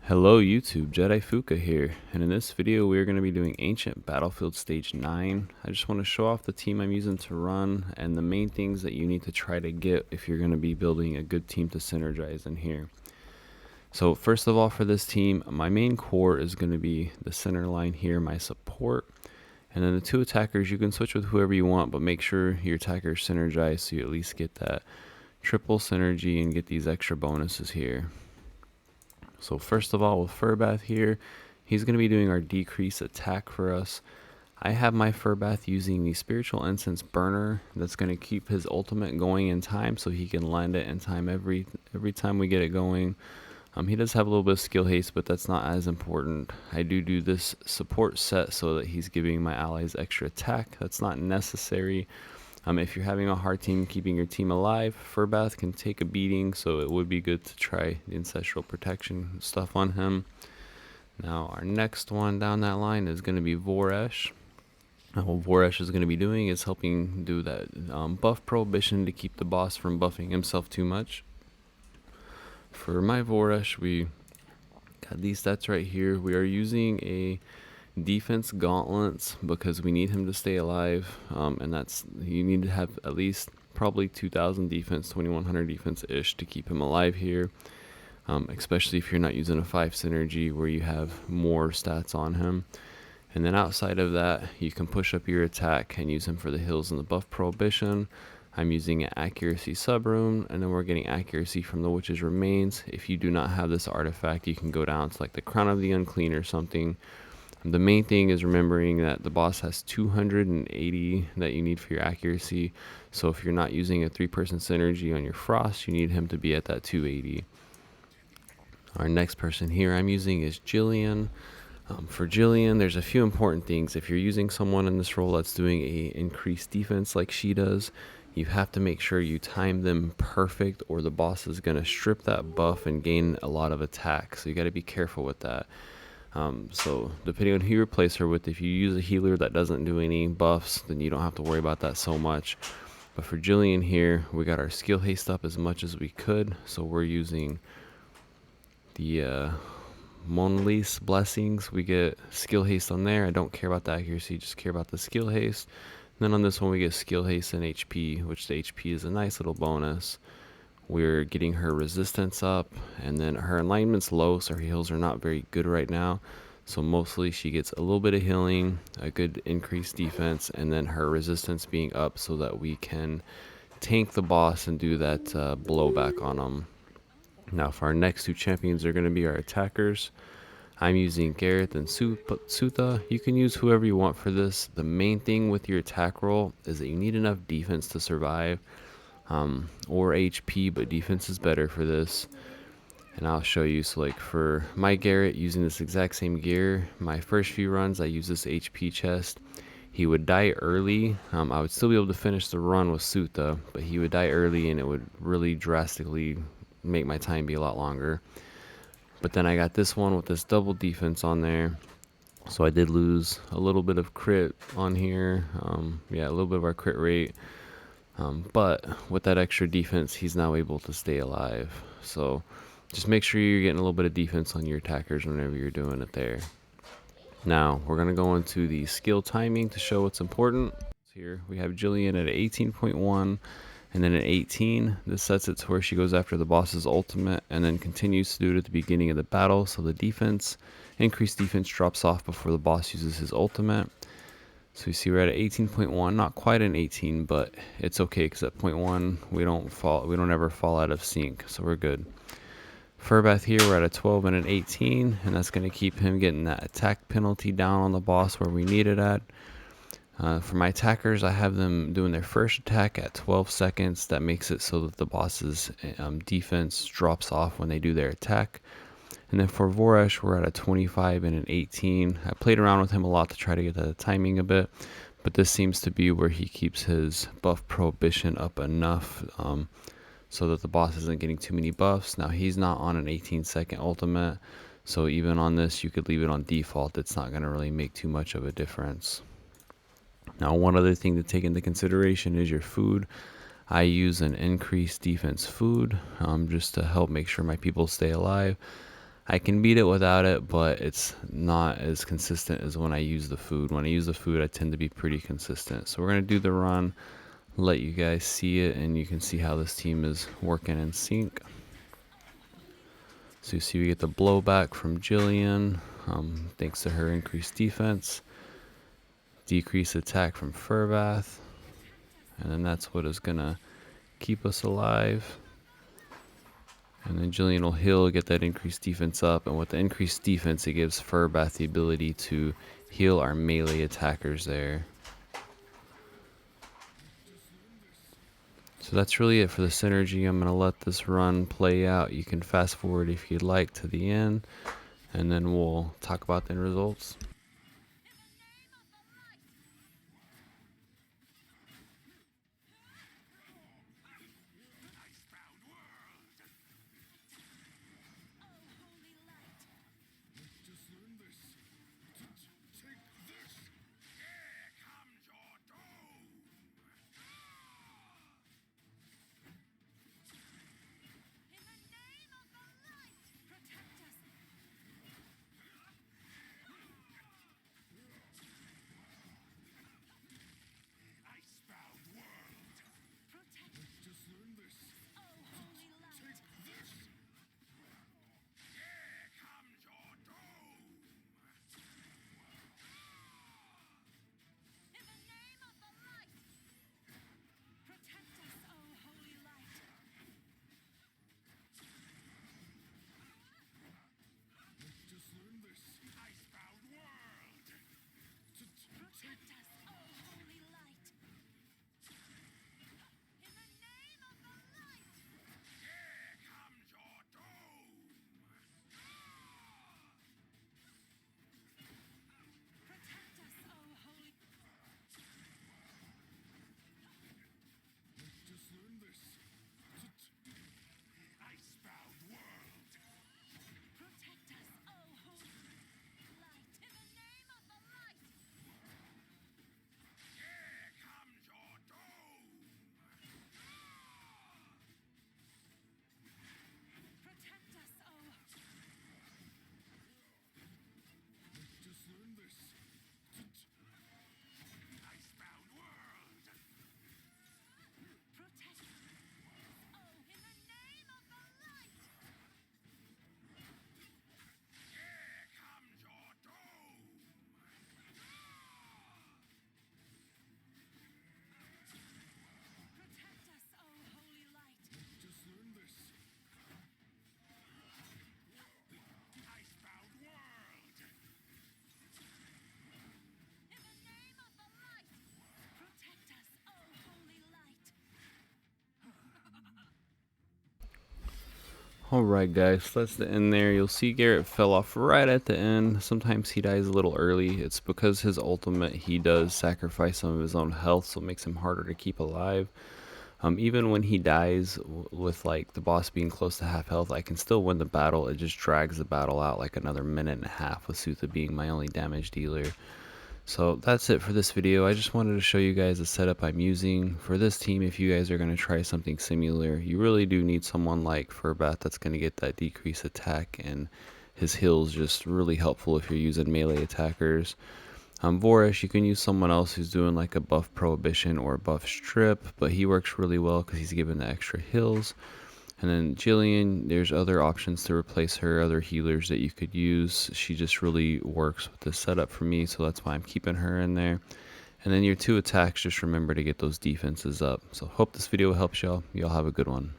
Hello YouTube, Jedi Fuka here, and in this video we are going to be doing Ancient Battlefield Stage 9. I just want to show off the team I'm using to run and the main things that you need to try to get if you're going to be building a good team to synergize in here. So first of all, for this team, my main core is going to be the center line here, my support, and then the two attackers. You can switch with whoever you want, but make sure your attackers synergize so you at least get that triple synergy and get these extra bonuses here. So first of all, with Furbath here, he's going to be doing our decrease attack for us. I have my Furbath using the Spiritual Incense Burner that's going to keep his ultimate going in time so he can land it in time every time we get it going. He does have a little bit of skill haste, but that's not as important. I do this support set so that he's giving my allies extra attack. That's not necessary. If you're having a hard time keeping your team alive, Furbath can take a beating, so it would be good to try the Ancestral Protection stuff on him. Now, our next one down that line is going to be Voresh. What Voresh is going to be doing is helping do that buff prohibition to keep the boss from buffing himself too much. For my Voresh, we got these stats right here. We are using a defense gauntlets because we need him to stay alive, and that's, you need to have at least probably 2000 defense, 2100 defense ish to keep him alive here, especially if you're not using a 5 synergy where you have more stats on him. And then outside of that, you can push up your attack and use him for the heals and the buff prohibition. I'm using an accuracy sub-rune, and then we're getting accuracy from the Witch's Remains. If you do not have this artifact, you can go down to like the Crown of the Unclean or something. The main thing is remembering that the boss has 280 that you need for your accuracy. So if you're not using a 3-person synergy on your Frost, you need him to be at that 280. Our next person here I'm using is Jillian. For Jillian, there's a few important things. If you're using someone in this role that's doing a increased defense like she does, you have to make sure you time them perfect, or the boss is going to strip that buff and gain a lot of attack. So you got to be careful with that. So depending on who you replace her with, if you use a healer that doesn't do any buffs, then you don't have to worry about that so much. But for Jillian here, we got our skill haste up as much as we could. So we're using the Monlis blessings. We get skill haste on there. I don't care about the accuracy, just care about the skill haste. And then on this one, we get skill haste and HP, which the HP is a nice little bonus. We're getting her resistance up, and then her alignment's low, so her heals are not very good right now. So mostly she gets a little bit of healing, a good increased defense, and then her resistance being up so that we can tank the boss and do that blowback on them. Now for our next two champions, they're going to be our attackers. I'm using Gareth and Sutha. You can use whoever you want for this. The main thing with your attack roll is that you need enough defense to survive. Or HP, but defense is better for this, and I'll show you. So like for my Garrett, using this exact same gear, my first few runs I use this HP chest. He would die early. I would still be able to finish the run with Sutha, but he would die early and it would really drastically make my time be a lot longer. But then I got this one with this double defense on there, so I did lose a little bit of crit on here. Yeah, a little bit of our crit rate. But with that extra defense, he's now able to stay alive. So just make sure you're getting a little bit of defense on your attackers whenever you're doing it there. Now we're going to go into the skill timing to show what's important. Here we have Jillian at 18.1, and then at 18, this sets it to where she goes after the boss's ultimate and then continues to do it at the beginning of the battle. So the defense, increased defense, drops off before the boss uses his ultimate. So you see we're at 18.1, not quite an 18, but it's okay because at 0.1 we don't ever fall out of sync, so we're good. Furbath here, we're at a 12 and an 18, and that's going to keep him getting that attack penalty down on the boss where we need it at. For my attackers, I have them doing their first attack at 12 seconds. That makes it so that the boss's defense drops off when they do their attack. And then for Voresh, we're at a 25 and an 18. I played around with him a lot to try to get the timing a bit, but this seems to be where he keeps his buff prohibition up enough so that the boss isn't getting too many buffs. Now he's not on an 18-second ultimate, so even on this, you could leave it on default. It's not going to really make too much of a difference. Now one other thing to take into consideration is your food. I use an increased defense food just to help make sure my people stay alive. I can beat it without it, but it's not as consistent as when I use the food. When I use the food, I tend to be pretty consistent. So we're going to do the run, let you guys see it, and you can see how this team is working in sync. So you see we get the blowback from Jillian, thanks to her increased defense. Decrease attack from Furbath, and then that's what is going to keep us alive. And then Jillian will heal, get that increased defense up, and with the increased defense, it gives Furbath the ability to heal our melee attackers there. So that's really it for the synergy. I'm going to let this run play out. You can fast forward if you'd like to the end, and then we'll talk about the end results. Alright guys, so that's the end there. You'll see Garrett fell off right at the end. Sometimes he dies a little early. It's because his ultimate, he does sacrifice some of his own health, so it makes him harder to keep alive. Even when he dies with like the boss being close to half health, I can still win the battle. It just drags the battle out like another minute and a half with Sutha being my only damage dealer. So that's it for this video. I just wanted to show you guys the setup I'm using for this team. If you guys are going to try something similar, you really do need someone like Furbath that's going to get that decrease attack, and his heal's just really helpful if you're using melee attackers. Varus, you can use someone else who's doing like a buff prohibition or a buff strip, but he works really well because he's given the extra heals. And then Jillian, there's other options to replace her, other healers that you could use. She just really works with this setup for me, so that's why I'm keeping her in there. And then your two attacks, just remember to get those defenses up. So hope this video helps y'all. Y'all have a good one.